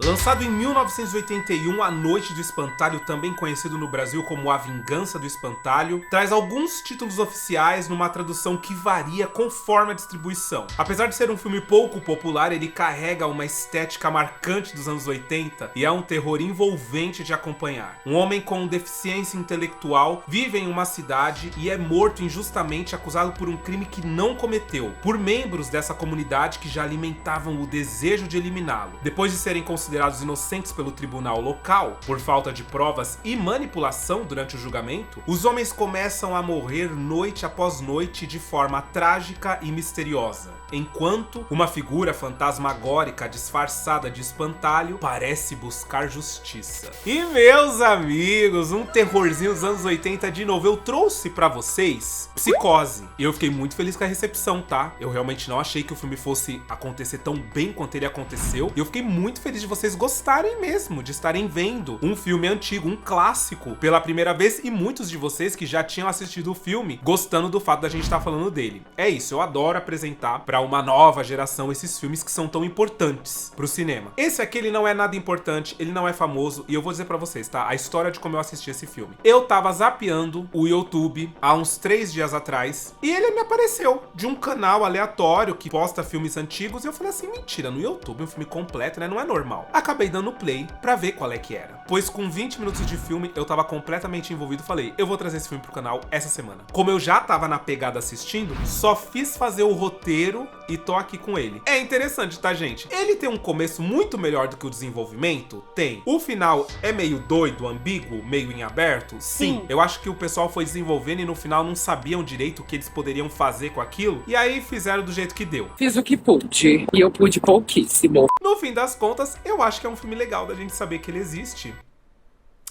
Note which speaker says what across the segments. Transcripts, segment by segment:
Speaker 1: Lançado em 1981, A Noite do Espantalho, também conhecido no Brasil como A Vingança do Espantalho, traz alguns títulos oficiais numa tradução que varia conforme a distribuição. Apesar de ser um filme pouco popular, ele carrega uma estética marcante dos anos 80 e é um terror envolvente de acompanhar. Um homem com deficiência intelectual vive em uma cidade e é morto injustamente acusado por um crime que não cometeu, por membros dessa comunidade que já alimentavam o desejo de eliminá-lo. Depois de serem considerados inocentes pelo tribunal local, por falta de provas e manipulação durante o julgamento, os homens começam a morrer noite após noite de forma trágica e misteriosa, enquanto uma figura fantasmagórica disfarçada de espantalho parece buscar justiça. E meus amigos, um terrorzinho dos anos 80 de novo, eu trouxe pra vocês Psicose. E eu fiquei muito feliz com a recepção, tá? Eu realmente não achei que o filme fosse acontecer tão bem quanto ele aconteceu, e eu fiquei muito feliz de vocês gostarem mesmo, de estarem vendo um filme antigo, um clássico, pela primeira vez, e muitos de vocês que já tinham assistido o filme, gostando do fato da gente estar falando dele. É isso, eu adoro apresentar pra uma nova geração esses filmes que são tão importantes pro cinema. Esse aqui, ele não é nada importante, ele não é famoso, e eu vou dizer pra vocês, tá? A história de como eu assisti esse filme. Eu tava zapeando o YouTube há uns 3 dias atrás, e ele me apareceu de um canal aleatório que posta filmes antigos, e eu falei assim, mentira, no YouTube um filme completo, né? Não é normal. Acabei dando play pra ver qual é que era. Pois com 20 minutos de filme, eu tava completamente envolvido. Falei, eu vou trazer esse filme pro canal essa semana. Como eu já tava na pegada assistindo, só fiz fazer o roteiro e tô aqui com ele. É interessante, tá, gente? Ele tem um começo muito melhor do que o desenvolvimento? Tem. O final é meio doido, ambíguo, meio em aberto? Sim. Eu acho que o pessoal foi desenvolvendo e no final não sabiam direito o que eles poderiam fazer com aquilo. E aí fizeram do jeito que deu.
Speaker 2: Fiz o que pude. E eu pude pouquíssimo.
Speaker 1: No fim das contas, eu acho que é um filme legal da gente saber que ele existe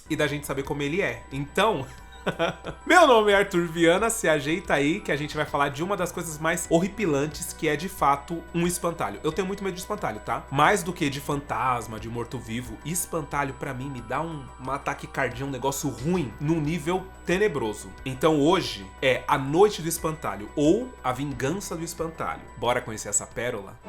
Speaker 1: e da gente saber como ele é. Então, meu nome é Arthur Viana, se ajeita aí que a gente vai falar de uma das coisas mais horripilantes, que é de fato um espantalho. Eu tenho muito medo de espantalho, tá? Mais do que de fantasma, de morto-vivo, espantalho pra mim me dá um ataque cardíaco, um negócio ruim, num nível tenebroso. Então hoje é A Noite do Espantalho, ou A Vingança do Espantalho. Bora conhecer essa pérola?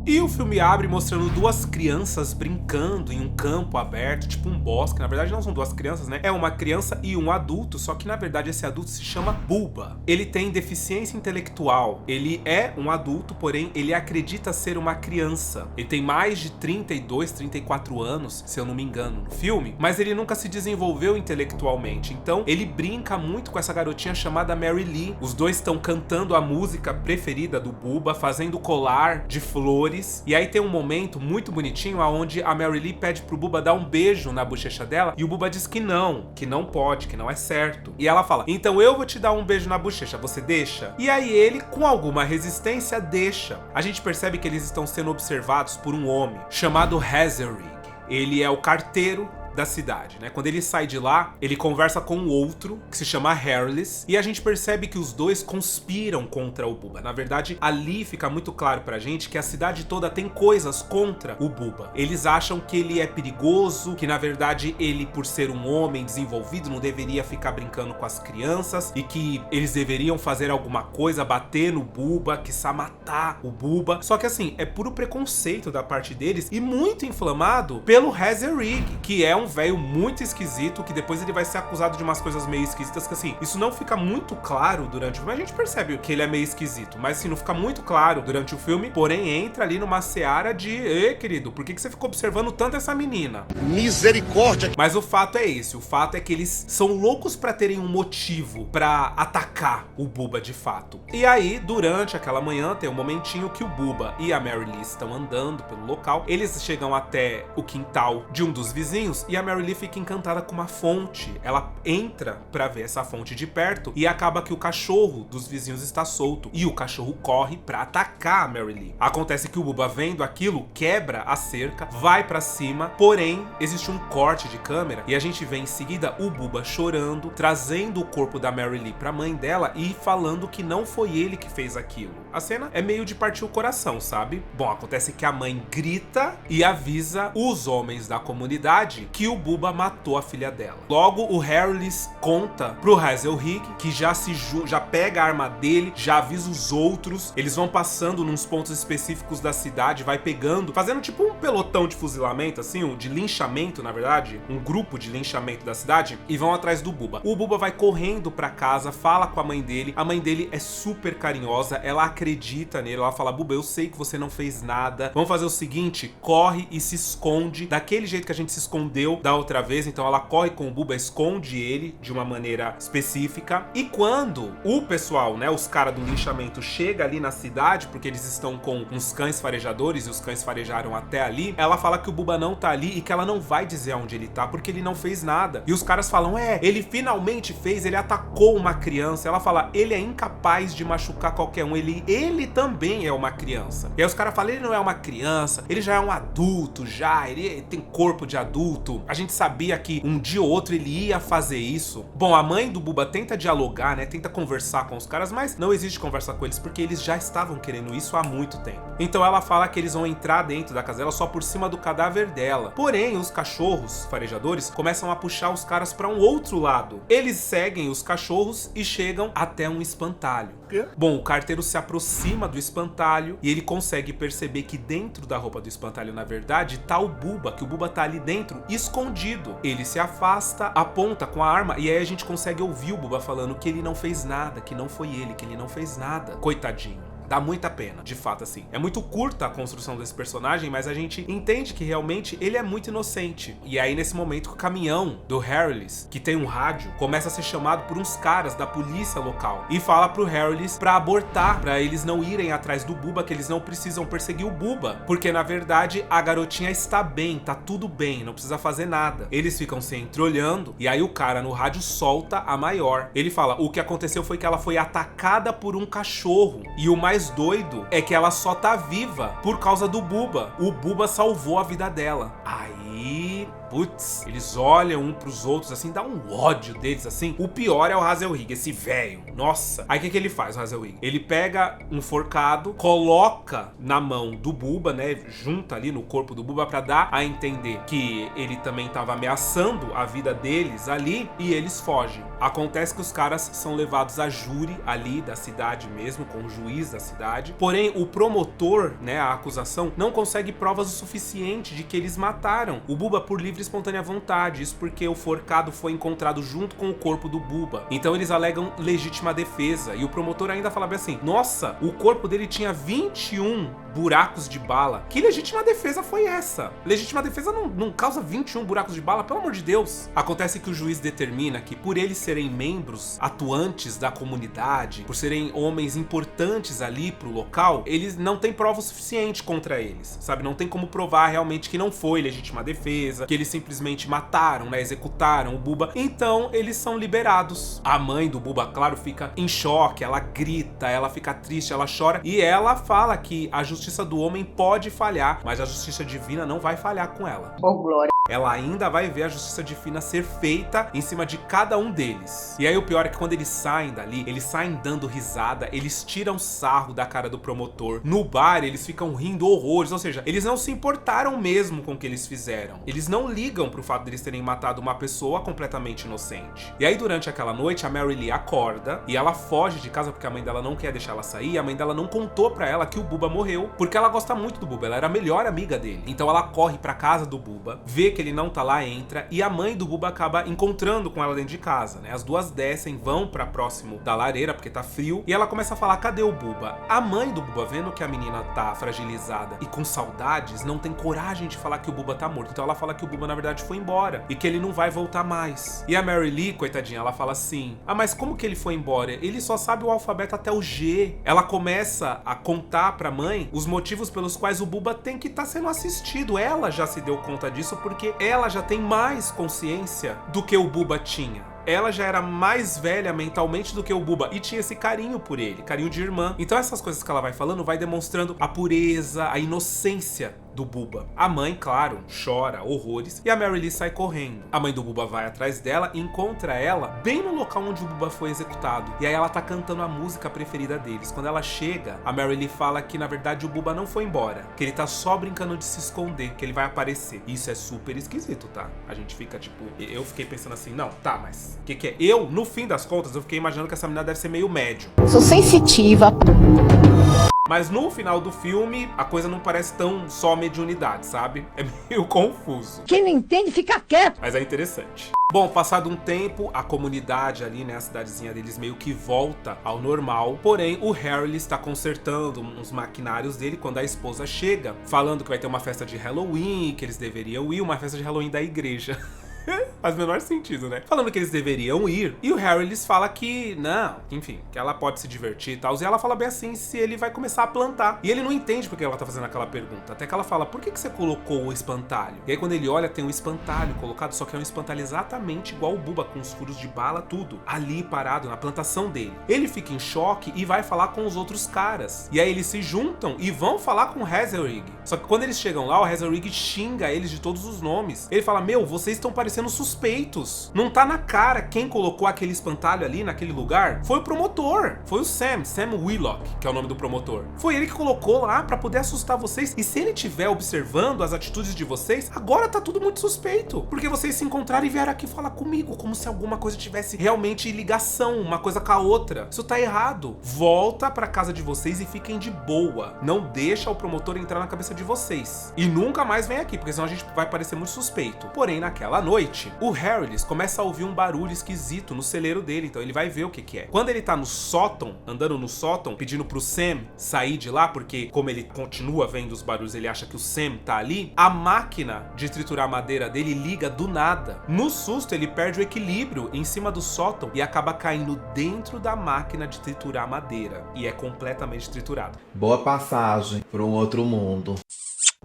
Speaker 1: E o filme abre mostrando duas crianças brincando em um campo aberto, tipo um bosque. Na verdade não são duas crianças, né? É uma criança e um adulto, só que na verdade esse adulto se chama Bubba. Ele tem deficiência intelectual. Ele é um adulto, porém ele acredita ser uma criança. Ele tem mais de 32, 34 anos, se eu não me engano, no filme. Mas ele nunca se desenvolveu intelectualmente. Então ele brinca muito com essa garotinha chamada Mary Lee. Os dois estão cantando a música preferida do Bubba, fazendo colar de flores. E aí tem um momento muito bonitinho onde a Mary Lee pede pro Bubba dar um beijo na bochecha dela, e o Bubba diz que não pode, que não é certo. E ela fala, então eu vou te dar um beijo na bochecha, você deixa? E aí ele, com alguma resistência, deixa. A gente percebe que eles estão sendo observados por um homem chamado Hazerig. Ele é o carteiro da cidade, né? Quando ele sai de lá, ele conversa com um outro que se chama Hairless, e a gente percebe que os dois conspiram contra o Bubba. Na verdade, ali fica muito claro pra gente que a cidade toda tem coisas contra o Bubba. Eles acham que ele é perigoso, que na verdade ele, por ser um homem desenvolvido, não deveria ficar brincando com as crianças, e que eles deveriam fazer alguma coisa, bater no Bubba, quiçá matar o Bubba. Só que assim, é puro preconceito da parte deles, e muito inflamado pelo Hazerig, que é um velho muito esquisito, que depois ele vai ser acusado de umas coisas meio esquisitas, que assim, isso não fica muito claro durante o filme. A gente percebe que ele é meio esquisito, mas assim, não fica muito claro durante o filme, porém entra ali numa seara de, ei, querido, por que você ficou observando tanto essa menina?
Speaker 3: Misericórdia!
Speaker 1: Mas o fato é esse, o fato é que eles são loucos pra terem um motivo pra atacar o Bubba de fato. E aí, durante aquela manhã, tem um momentinho que o Bubba e a Mary Lee estão andando pelo local, eles chegam até o quintal de um dos vizinhos, e e a Mary Lee fica encantada com uma fonte. Ela entra pra ver essa fonte de perto e acaba que o cachorro dos vizinhos está solto e o cachorro corre pra atacar a Mary Lee. Acontece que o Bubba, vendo aquilo, quebra a cerca, vai pra cima, porém existe um corte de câmera e a gente vê em seguida o Bubba chorando, trazendo o corpo da Mary Lee pra mãe dela e falando que não foi ele que fez aquilo. A cena é meio de partir o coração, sabe? Bom, acontece que a mãe grita e avisa os homens da comunidade que o Bubba matou a filha dela. Logo, o Harris conta pro Hazelrig, que já pega a arma dele, já avisa os outros. Eles vão passando nos pontos específicos da cidade, vai pegando, fazendo tipo um pelotão de fuzilamento, assim, de linchamento, na verdade, um grupo de linchamento da cidade, e vão atrás do Bubba. O Bubba vai correndo pra casa, fala com a mãe dele. A mãe dele é super carinhosa, ela acredita nele, ela fala: Bubba, eu sei que você não fez nada, vamos fazer o seguinte, corre e se esconde daquele jeito que a gente se escondeu da outra vez. Então ela corre com o Bubba, esconde ele de uma maneira específica, e quando o pessoal, né, os caras do linchamento chega ali na cidade, porque eles estão com uns cães farejadores e os cães farejaram até ali, ela fala que o Bubba não tá ali e que ela não vai dizer onde ele tá, porque ele não fez nada. E os caras falam: ele finalmente fez, ele atacou uma criança. Ela fala: ele é incapaz de machucar qualquer um, ele também é uma criança. E aí os caras falam: ele não é uma criança, ele já é um adulto, ele tem corpo de adulto. A gente sabia que um dia ou outro ele ia fazer isso. Bom, a mãe do Bubba tenta dialogar, né, tenta conversar com os caras, mas não existe conversar com eles, porque eles já estavam querendo isso há muito tempo. Então ela fala que eles vão entrar dentro da casa dela só por cima do cadáver dela. Porém, os cachorros farejadores começam a puxar os caras pra um outro lado. Eles seguem os cachorros e chegam até um espantalho. Bom, o carteiro se aproxima do espantalho e ele consegue perceber que dentro da roupa do espantalho, na verdade, tá o Bubba, que o Bubba tá ali dentro, escondido. Ele se afasta, aponta com a arma e aí a gente consegue ouvir o Bubba falando que ele não fez nada, que não foi ele, que ele não fez nada. Coitadinho. Dá muita pena, de fato, assim. É muito curta a construção desse personagem, mas a gente entende que realmente ele é muito inocente. E aí, nesse momento, o caminhão do Harris, que tem um rádio, começa a ser chamado por uns caras da polícia local e fala pro Harris pra abortar, pra eles não irem atrás do Bubba, que eles não precisam perseguir o Bubba, porque na verdade a garotinha está bem, tá tudo bem, não precisa fazer nada. Eles ficam se entreolhando e aí o cara no rádio solta a maior. Ele fala: o que aconteceu foi que ela foi atacada por um cachorro e o mais doido é que ela só tá viva por causa do Bubba. O Bubba salvou a vida dela. Aí, putz, eles olham um pros outros assim, dá um ódio deles assim. O pior é o Hazelrig, esse velho. Nossa. Aí o que ele faz, o Hazelrig? Ele pega um forcado, coloca na mão do Bubba, né, junta ali no corpo do Bubba pra dar a entender que ele também tava ameaçando a vida deles ali, e eles fogem. Acontece que os caras são levados a júri ali da cidade mesmo, com o juiz da cidade. Porém, o promotor, né, a acusação, não consegue provas o suficiente de que eles mataram o Bubba por livre e espontânea vontade. Isso porque o forcado foi encontrado junto com o corpo do Bubba. Então eles alegam legítima defesa. E o promotor ainda fala bem assim: nossa, o corpo dele tinha 21 buracos de bala. Que legítima defesa foi essa? Legítima defesa não causa 21 buracos de bala, pelo amor de Deus. Acontece que o juiz determina que por eles serem membros atuantes da comunidade, por serem homens importantes ali pro local, eles não têm prova suficiente contra eles, sabe? Não tem como provar realmente que não foi legítima defesa, que eles simplesmente mataram, né, executaram o Bubba. Então eles são liberados. A mãe do Bubba, claro, fica em choque, ela grita, ela fica triste, ela chora e ela fala que a justiça do homem pode falhar, mas a justiça divina não vai falhar com ela.
Speaker 2: Oh, glória.
Speaker 1: Ela ainda vai ver a justiça divina ser feita em cima de cada um deles. E aí o pior é que quando eles saem dali, eles saem dando risada, eles tiram sarro da cara do promotor. No bar, eles ficam rindo horrores, ou seja, eles não se importaram mesmo com o que eles fizeram. Eles não ligam pro fato de eles terem matado uma pessoa completamente inocente. E aí durante aquela noite, a Mary Lee acorda e ela foge de casa porque a mãe dela não quer deixar ela sair. E a mãe dela não contou pra ela que o Bubba morreu, porque ela gosta muito do Bubba, ela era a melhor amiga dele. Então ela corre pra casa do Bubba, vê que ele não tá lá, entra, e a mãe do Bubba acaba encontrando com ela dentro de casa, né? As duas descem, vão pra próximo da lareira, porque tá frio, e ela começa a falar: cadê o Bubba? A mãe do Bubba, vendo que a menina tá fragilizada e com saudades, não tem coragem de falar que o Bubba tá morto. Então ela fala que o Bubba, na verdade, foi embora, e que ele não vai voltar mais. E a Mary Lee, coitadinha, ela fala assim: ah, mas como que ele foi embora? Ele só sabe o alfabeto até o G. Ela começa a contar pra mãe os motivos pelos quais o Bubba tem que estar sendo assistido. Ela já se deu conta disso porque porque ela já tem mais consciência do que o Bubba tinha. Ela já era mais velha mentalmente do que o Bubba e tinha esse carinho por ele, carinho de irmã. Então essas coisas que ela vai falando vai demonstrando a pureza, a inocência do Bubba. A mãe, claro, chora horrores e a Mary Lee sai correndo. A mãe do Bubba vai atrás dela e encontra ela bem no local onde o Bubba foi executado. E aí ela tá cantando a música preferida deles. Quando ela chega, a Mary Lee fala que na verdade o Bubba não foi embora, que ele tá só brincando de se esconder, que ele vai aparecer. Isso é super esquisito, tá? A gente fica tipo... Eu fiquei pensando assim, não, tá, mas o que é? Eu, no fim das contas, eu fiquei imaginando que essa menina deve ser meio médium.
Speaker 3: Sou sensitiva.
Speaker 1: Mas no final do filme, a coisa não parece tão só mediunidade, sabe? É meio confuso.
Speaker 3: Quem não entende, fica quieto.
Speaker 1: Mas é interessante. Bom, passado um tempo, a comunidade ali, né, a cidadezinha deles meio que volta ao normal. Porém, o Harry está consertando uns maquinários dele quando a esposa chega, falando que vai ter uma festa de Halloween, que eles deveriam ir, uma festa de Halloween da igreja. Faz o menor sentido, né? Falando que eles deveriam ir. E o Harry lhes fala que não, enfim, que ela pode se divertir e tal. E ela fala bem assim, se ele vai começar a plantar. E ele não entende porque ela tá fazendo aquela pergunta. Até que ela fala, por que você colocou o espantalho? E aí quando ele olha, tem um espantalho colocado, só que é um espantalho exatamente igual o Bubba, com os furos de bala, tudo. Ali parado, na plantação dele. Ele fica em choque e vai falar com os outros caras. E aí eles se juntam e vão falar com o Hazelrig. Só que quando eles chegam lá, o Hazelrig xinga eles de todos os nomes. Ele fala, meu, vocês estão parecendo suspeitos. Não tá na cara quem colocou aquele espantalho ali naquele lugar. Foi o promotor. Foi o Sam Willock, que é o nome do promotor. Foi ele que colocou lá pra poder assustar vocês. E se ele estiver observando as atitudes de vocês, agora tá tudo muito suspeito. Porque vocês se encontraram e vieram aqui falar comigo, como se alguma coisa tivesse realmente ligação, uma coisa com a outra. Isso tá errado. Volta pra casa de vocês e fiquem de boa. Não deixa o promotor entrar na cabeça de vocês. E nunca mais vem aqui, porque senão a gente vai parecer muito suspeito. Porém, naquela noite, o Harry começa a ouvir um barulho esquisito no celeiro dele, então ele vai ver o que é. Quando ele tá no sótão, andando no sótão, pedindo pro Sam sair de lá, porque como ele continua vendo os barulhos, ele acha que o Sam tá ali, a máquina de triturar madeira dele liga do nada. No susto, ele perde o equilíbrio em cima do sótão e acaba caindo dentro da máquina de triturar madeira. E é completamente triturado.
Speaker 4: Boa passagem para um outro mundo.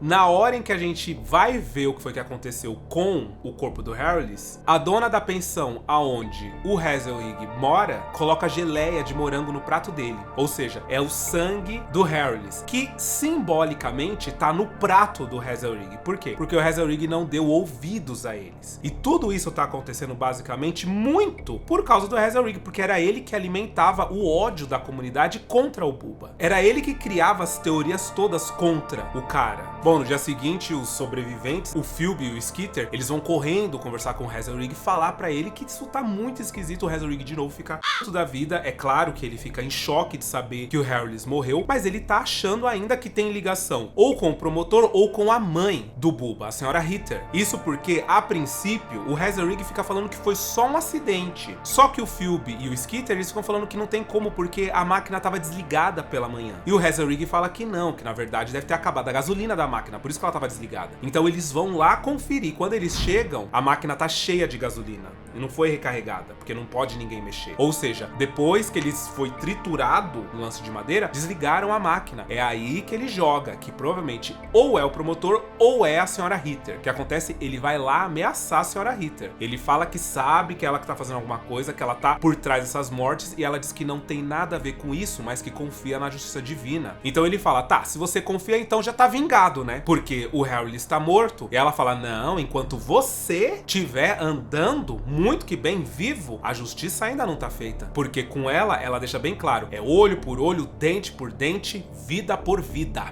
Speaker 1: Na hora em que a gente vai ver o que foi que aconteceu com o corpo do Harrellis, a dona da pensão aonde o Hazelrig mora, coloca geleia de morango no prato dele. Ou seja, é o sangue do Harrellis, que simbolicamente tá no prato do Hazelrig. Por quê? Porque o Hazelrig não deu ouvidos a eles. E tudo isso tá acontecendo basicamente muito por causa do Hazelrig, porque era ele que alimentava o ódio da comunidade contra o Bubba. Era ele que criava as teorias todas contra o cara. Bom, no dia seguinte, os sobreviventes, o Phoebe e o Skeeter, eles vão correndo conversar com o Hazelrig e falar pra ele que isso tá muito esquisito. O Hazelrig de novo fica puto da vida. É claro que ele fica em choque de saber que o Harrellis morreu, mas ele tá achando ainda que tem ligação ou com o promotor ou com a mãe do Bubba, a senhora Ritter. Isso porque, a princípio, o Hazelrig fica falando que foi só um acidente. Só que o Phoebe e o Skeeter, eles ficam falando que não tem como porque a máquina tava desligada pela manhã. E o Hazelrig fala que não, que na verdade deve ter acabado a gasolina da máquina, por isso que ela tava desligada. Então eles vão lá conferir. Quando eles chegam, a máquina tá cheia de gasolina e não foi recarregada, porque não pode ninguém mexer. Ou seja, depois que ele foi triturado no lance de madeira, desligaram a máquina. É aí que ele joga, que provavelmente ou é o promotor ou é a senhora Ritter. O que acontece? Ele vai lá ameaçar a senhora Ritter. Ele fala que sabe que ela que tá fazendo alguma coisa, que ela tá por trás dessas mortes, e ela diz que não tem nada a ver com isso, mas que confia na justiça divina. Então ele fala, tá, se você confia, então já tá vingado, né? Porque o Harry está morto. E ela fala, não, enquanto você estiver andando muito que bem vivo, a justiça ainda não tá feita. Porque com ela deixa bem claro, é olho por olho, dente por dente, vida por vida.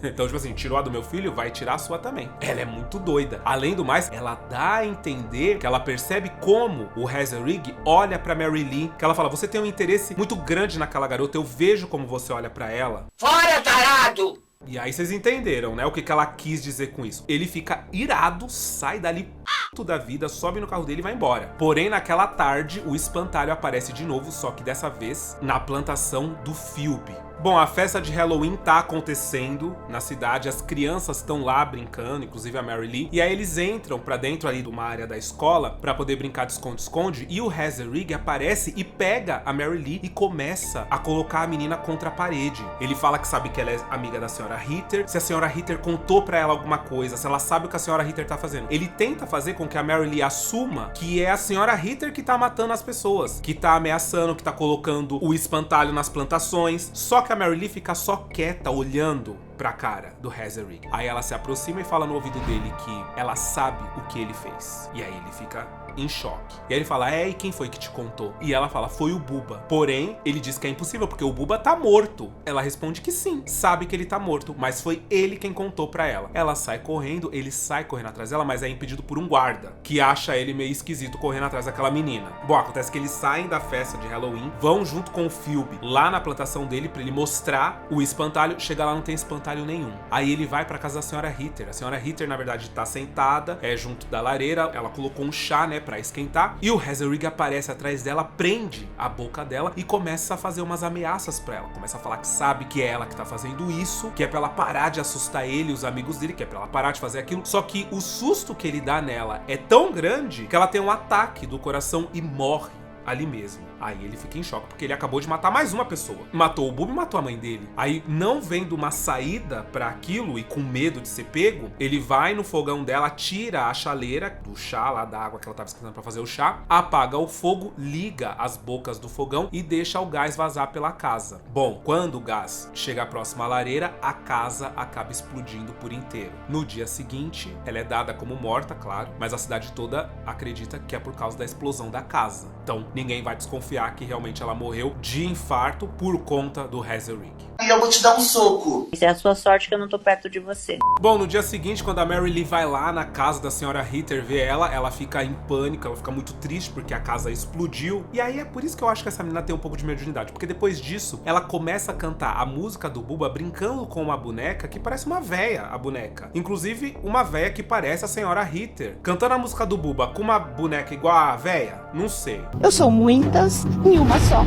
Speaker 1: Então, tipo assim, tirou a do meu filho, vai tirar a sua também. Ela é muito doida. Além do mais, ela dá a entender que ela percebe como o Hazelrig olha pra Mary Lee, que ela fala, você tem um interesse muito grande naquela garota, eu vejo como você olha pra ela.
Speaker 3: Fora, tarado!
Speaker 1: E aí vocês entenderam, né, o que ela quis dizer com isso. Ele fica irado, sai dali puto da vida, sobe no carro dele e vai embora. Porém, naquela tarde, o espantalho aparece de novo, só que dessa vez na plantação do Phoebe. Bom, a festa de Halloween tá acontecendo na cidade, as crianças estão lá brincando, inclusive a Mary Lee, e aí eles entram pra dentro ali de uma área da escola pra poder brincar de esconde-esconde, e o Hazelrig aparece e pega a Mary Lee e começa a colocar a menina contra a parede. Ele fala que sabe que ela é amiga da senhora Ritter, se a senhora Ritter contou pra ela alguma coisa, se ela sabe o que a senhora Ritter tá fazendo. Ele tenta fazer com que a Mary Lee assuma que é a senhora Ritter que tá matando as pessoas, que tá ameaçando, que tá colocando o espantalho nas plantações. Só que a Mary Lee fica só quieta, olhando pra cara do Hazelrig. Aí ela se aproxima e fala no ouvido dele que ela sabe o que ele fez. E aí ele fica em choque. E aí ele fala, e quem foi que te contou? E ela fala, foi o Bubba. Porém, ele diz que é impossível, porque o Bubba tá morto. Ela responde que sim, sabe que ele tá morto, mas foi ele quem contou pra ela. Ela sai correndo, ele sai correndo atrás dela, mas é impedido por um guarda, que acha ele meio esquisito correndo atrás daquela menina. Bom, acontece que eles saem da festa de Halloween, vão junto com o Phoebe lá na plantação dele pra ele mostrar o espantalho. Chega lá, não tem espantalho nenhum. Aí ele vai pra casa da senhora Ritter. A senhora Ritter, na verdade, tá sentada, junto da lareira. Ela colocou um chá, né, pra esquentar. E o Hazelrig aparece atrás dela, prende a boca dela e começa a fazer umas ameaças pra ela. Começa a falar que sabe que é ela que tá fazendo isso, que é pra ela parar de assustar ele e os amigos dele, que é pra ela parar de fazer aquilo. Só que o susto que ele dá nela é tão grande que ela tem um ataque do coração e morre ali mesmo. Aí ele fica em choque, porque ele acabou de matar mais uma pessoa. Matou o Bubba e matou a mãe dele. Aí, não vendo uma saída pra aquilo e com medo de ser pego, ele vai no fogão dela, tira a chaleira do chá, lá da água que ela tava esquentando pra fazer o chá, apaga o fogo, liga as bocas do fogão e deixa o gás vazar pela casa. Bom, quando o gás chega próximo à lareira, a casa acaba explodindo por inteiro. No dia seguinte, ela é dada como morta, claro, mas a cidade toda acredita que é por causa da explosão da casa. Então, ninguém vai desconfiar que realmente ela morreu de infarto por conta do Hazelrig.
Speaker 5: E eu vou te dar um soco.
Speaker 6: Isso é a sua sorte que eu não tô perto de você.
Speaker 1: Bom, no dia seguinte, quando a Mary Lee vai lá na casa da senhora Ritter ver ela fica em pânico, ela fica muito triste porque a casa explodiu. E aí é por isso que eu acho que essa menina tem um pouco de mediunidade, porque depois disso, ela começa a cantar a música do Bubba brincando com uma boneca que parece uma véia, a boneca. Inclusive, uma véia que parece a senhora Ritter. Cantando a música do Bubba com uma boneca igual a véia? Não sei.
Speaker 3: Eu sou muitas em uma só.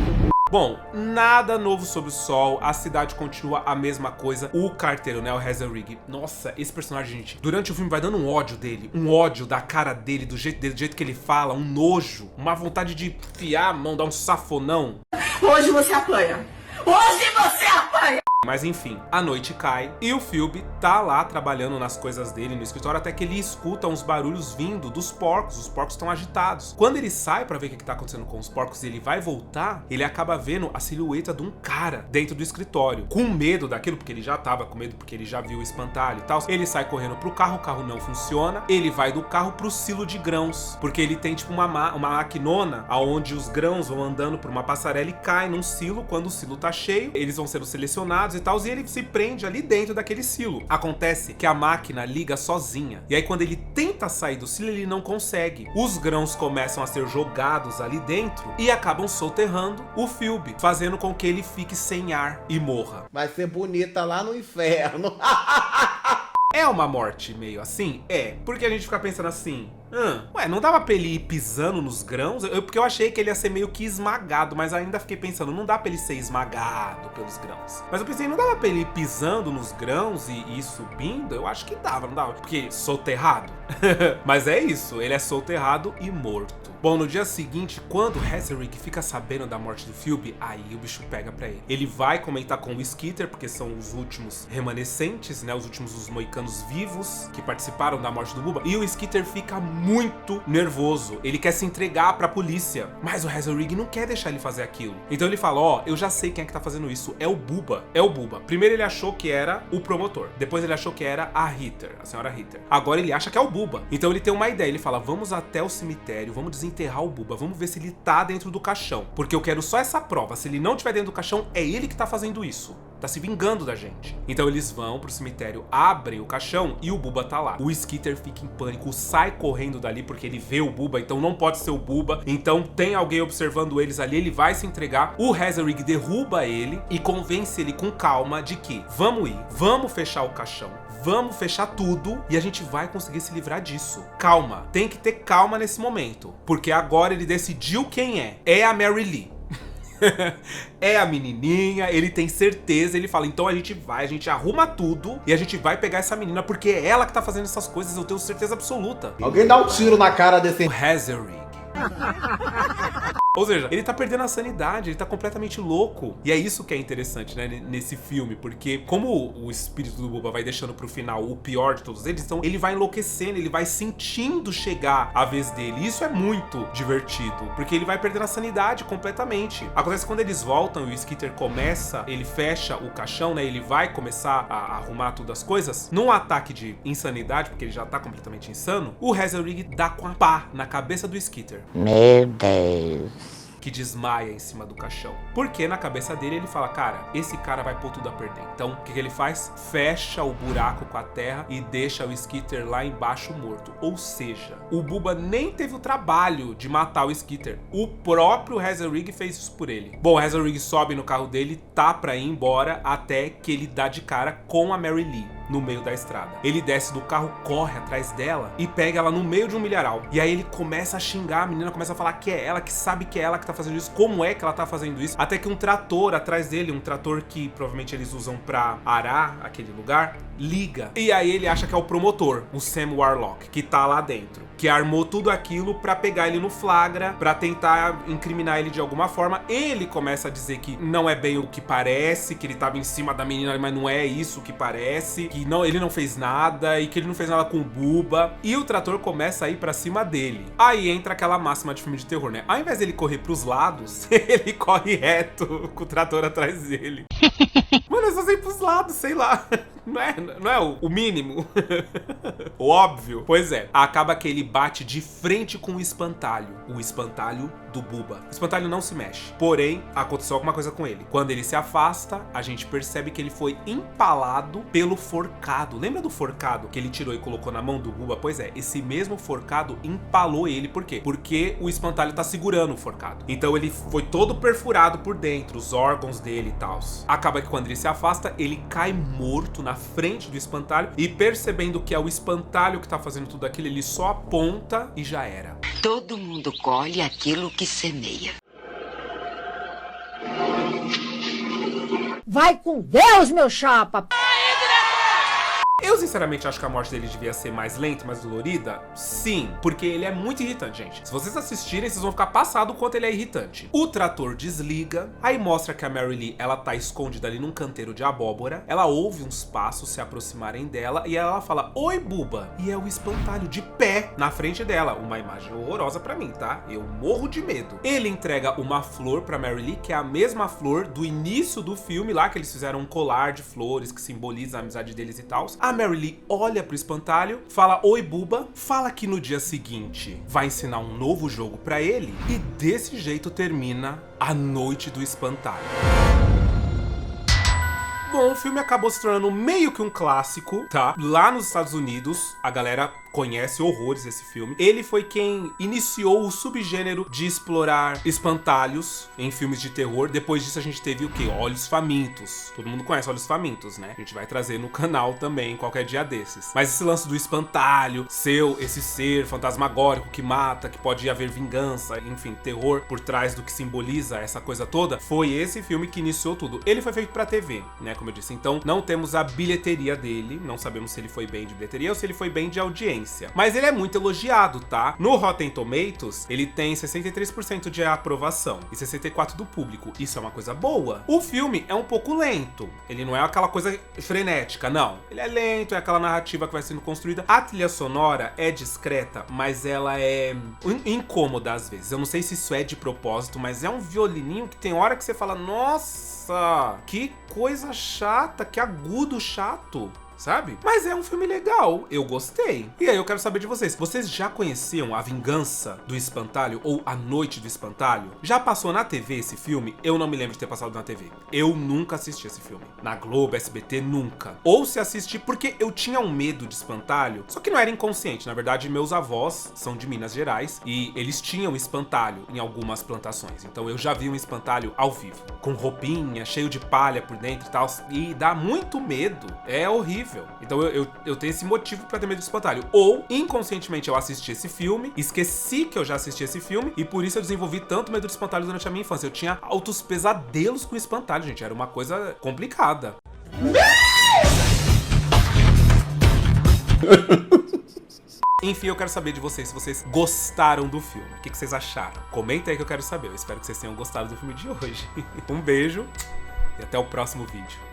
Speaker 1: Bom, nada novo sob o sol, a cidade continua a mesma coisa. O carteiro, né, o Hazelrig. Nossa, esse personagem, gente, durante o filme vai dando um ódio dele, um ódio da cara dele, do jeito que ele fala, um nojo, uma vontade de enfiar a mão, dar um safonão.
Speaker 5: Hoje você apanha. Hoje você apanha.
Speaker 1: Mas enfim, a noite cai e o Phoebe tá lá trabalhando nas coisas dele no escritório até que ele escuta uns barulhos vindo dos porcos. Os porcos estão agitados. Quando ele sai pra ver o que tá acontecendo com os porcos e ele vai voltar, ele acaba vendo a silhueta de um cara dentro do escritório. Com medo daquilo, porque ele já tava com medo, porque ele já viu o espantalho e tal. Ele sai correndo pro carro, o carro não funciona. Ele vai do carro pro silo de grãos, porque ele tem tipo uma maquinona onde os grãos vão andando por uma passarela e caem num silo. Quando o silo tá cheio, eles vão sendo selecionados e tal, e ele se prende ali dentro daquele silo. Acontece que a máquina liga sozinha, e aí quando ele tenta sair do silo, ele não consegue. Os grãos começam a ser jogados ali dentro e acabam soterrando o Phoebe, fazendo com que ele fique sem ar e morra.
Speaker 4: Vai ser bonita lá no inferno.
Speaker 1: É uma morte meio assim? É, porque a gente fica pensando assim, ué, não dava pra ele ir pisando nos grãos? Porque eu achei que ele ia ser meio que esmagado, mas ainda fiquei pensando, não dá pra ele ser esmagado pelos grãos. Mas eu pensei, não dava pra ele ir pisando nos grãos e ir subindo? Eu acho que dava, não dava? Porque soterrado. Mas é isso, ele é soterrado e morto. Bom, no dia seguinte, quando Hazelrig fica sabendo da morte do Phoebe, aí o bicho pega pra ele. Ele vai comentar com o Skeeter, porque são os últimos remanescentes, né? Os últimos dos moicanos vivos que participaram da morte do Bubba. E o Skeeter fica muito nervoso. Ele quer se entregar pra polícia. Mas o Hazelrig não quer deixar ele fazer aquilo. Então ele fala, eu já sei quem é que tá fazendo isso. É o Bubba. É o Bubba. Primeiro ele achou que era o promotor. Depois ele achou que era a Ritter, a senhora Ritter. Agora ele acha que é o Bubba. Então ele tem uma ideia. Ele fala, vamos até o cemitério, vamos desenterrar o Bubba. Vamos ver se ele tá dentro do caixão. Porque eu quero só essa prova. Se ele não tiver dentro do caixão, é ele que tá fazendo isso. Tá se vingando da gente. Então eles vão pro cemitério, abrem o caixão e o Bubba tá lá. O Skeeter fica em pânico, sai correndo dali porque ele vê o Bubba, então não pode ser o Bubba. Então tem alguém observando eles ali, ele vai se entregar. O Hazelrig derruba ele e convence ele com calma de que vamos ir, vamos fechar o caixão, vamos fechar tudo e a gente vai conseguir se livrar disso. Calma, tem que ter calma nesse momento, porque agora ele decidiu quem é. É a Mary Lee. É a menininha, ele tem certeza, ele fala, então a gente arruma tudo e a gente vai pegar essa menina porque é ela que tá fazendo essas coisas, eu tenho certeza absoluta.
Speaker 4: Alguém dá um tiro na cara desse...
Speaker 1: O Hazelrig. Ou seja, ele tá perdendo a sanidade, ele tá completamente louco. E é isso que é interessante, né, nesse filme, porque como o espírito do Bubba vai deixando pro final o pior de todos eles, então ele vai enlouquecendo, ele vai sentindo chegar a vez dele. E isso é muito divertido, porque ele vai perdendo a sanidade completamente. Acontece quando eles voltam e o Skeeter começa, ele fecha o caixão, né, ele vai começar a arrumar todas as coisas. Num ataque de insanidade, porque ele já tá completamente insano, o Hazelrig dá com a pá na cabeça do Skeeter.
Speaker 3: Meu Deus.
Speaker 1: Que desmaia em cima do caixão. Porque na cabeça dele ele fala, cara, esse cara vai pôr tudo a perder. Então, o que ele faz? Fecha o buraco com a terra e deixa o Skeeter lá embaixo morto. Ou seja, o Bubba nem teve o trabalho de matar o Skeeter. O próprio Hazelrig fez isso por ele. Bom, o Hazelrig sobe no carro dele, tá pra ir embora, até que ele dá de cara com a Mary Lee no meio da estrada. Ele desce do carro, corre atrás dela e pega ela no meio de um milharal. E aí ele começa a xingar, a menina começa a falar que é ela, que sabe que é ela que tá fazendo isso, como é que ela tá fazendo isso. Até que um trator atrás dele, um trator que provavelmente eles usam pra arar aquele lugar, liga. E aí ele acha que é o promotor, o Sam Warlock, que tá lá dentro, que armou tudo aquilo pra pegar ele no flagra, pra tentar incriminar ele de alguma forma. Ele começa a dizer que não é bem o que parece, que ele tava em cima da menina, mas não é isso que parece, que não, ele não fez nada e que ele não fez nada com o Bubba. E o trator começa a ir pra cima dele. Aí entra aquela máxima de filme de terror, né? Ao invés dele correr pros lados, ele corre reto com o trator atrás dele. Mano, é só sair pros lados, sei lá. Não é o mínimo? O óbvio? Pois é. Acaba que ele bate de frente com o espantalho. O espantalho do Bubba. O espantalho não se mexe. Porém, aconteceu alguma coisa com ele. Quando ele se afasta, a gente percebe que ele foi empalado pelo forcado. Lembra do forcado que ele tirou e colocou na mão do Bubba? Pois é, esse mesmo forcado empalou ele. Por quê? Porque o espantalho tá segurando o forcado. Então ele foi todo perfurado por dentro, os órgãos dele e tal. Acaba que quando ele se afasta, ele cai morto na frente do espantalho e percebendo que é o espantalho que tá fazendo tudo aquilo, ele só aponta e já era.
Speaker 7: Todo mundo colhe aquilo que semeia.
Speaker 3: Vai com Deus, meu chapa!
Speaker 1: Eu sinceramente acho que a morte dele devia ser mais lenta, mais dolorida. Sim, porque ele é muito irritante, gente. Se vocês assistirem, vocês vão ficar passados o quanto ele é irritante. O trator desliga, aí mostra que a Mary Lee, ela tá escondida ali num canteiro de abóbora. Ela ouve uns passos se aproximarem dela e ela fala, oi, Bubba. E é o espantalho de pé na frente dela. Uma imagem horrorosa pra mim, tá? Eu morro de medo. Ele entrega uma flor pra Mary Lee, que é a mesma flor do início do filme lá, que eles fizeram um colar de flores que simboliza a amizade deles e tal. A Mary Lee olha pro espantalho, fala oi, Bubba, fala que no dia seguinte vai ensinar um novo jogo pra ele e desse jeito termina a noite do espantalho. Bom, o filme acabou se tornando meio que um clássico, tá? Lá nos Estados Unidos, a galera conhece horrores esse filme. Ele foi quem iniciou o subgênero de explorar espantalhos em filmes de terror. Depois disso a gente teve o quê? Olhos Famintos. Todo mundo conhece Olhos Famintos, né? A gente vai trazer no canal também, qualquer dia desses. Mas esse lance do espantalho, esse ser fantasmagórico que mata, que pode haver vingança, enfim, terror por trás do que simboliza essa coisa toda, foi esse filme que iniciou tudo. Ele foi feito pra TV, né? Como eu disse. Então, não temos a bilheteria dele. Não sabemos se ele foi bem de bilheteria ou se ele foi bem de audiência. Mas ele é muito elogiado, tá? No Rotten Tomatoes, ele tem 63% de aprovação e 64% do público. Isso é uma coisa boa. O filme é um pouco lento. Ele não é aquela coisa frenética, não. Ele é lento, é aquela narrativa que vai sendo construída. A trilha sonora é discreta, mas ela é incômoda às vezes. Eu não sei se isso é de propósito, mas é um violininho que tem hora que você fala, nossa, que coisa chata, que agudo chato. Sabe? Mas é um filme legal, eu gostei. E aí eu quero saber de vocês. Vocês já conheciam A Vingança do Espantalho ou A Noite do Espantalho? Já passou na TV esse filme? Eu não me lembro de ter passado na TV. Eu nunca assisti esse filme. Na Globo, SBT, nunca. Ou se assisti porque eu tinha um medo de espantalho, só que não era inconsciente. Na verdade, meus avós são de Minas Gerais e eles tinham espantalho em algumas plantações. Então eu já vi um espantalho ao vivo, com roupinha, cheio de palha por dentro e tal. E dá muito medo. É horrível. horrível. Então eu tenho esse motivo pra ter medo do espantalho. Ou, inconscientemente, eu assisti esse filme, esqueci que eu já assisti esse filme, e por isso eu desenvolvi tanto medo do espantalho durante a minha infância. Eu tinha altos pesadelos com o espantalho, gente. Era uma coisa complicada. Enfim, eu quero saber de vocês se vocês gostaram do filme. O que vocês acharam? Comenta aí que eu quero saber. Eu espero que vocês tenham gostado do filme de hoje. Um beijo e até o próximo vídeo.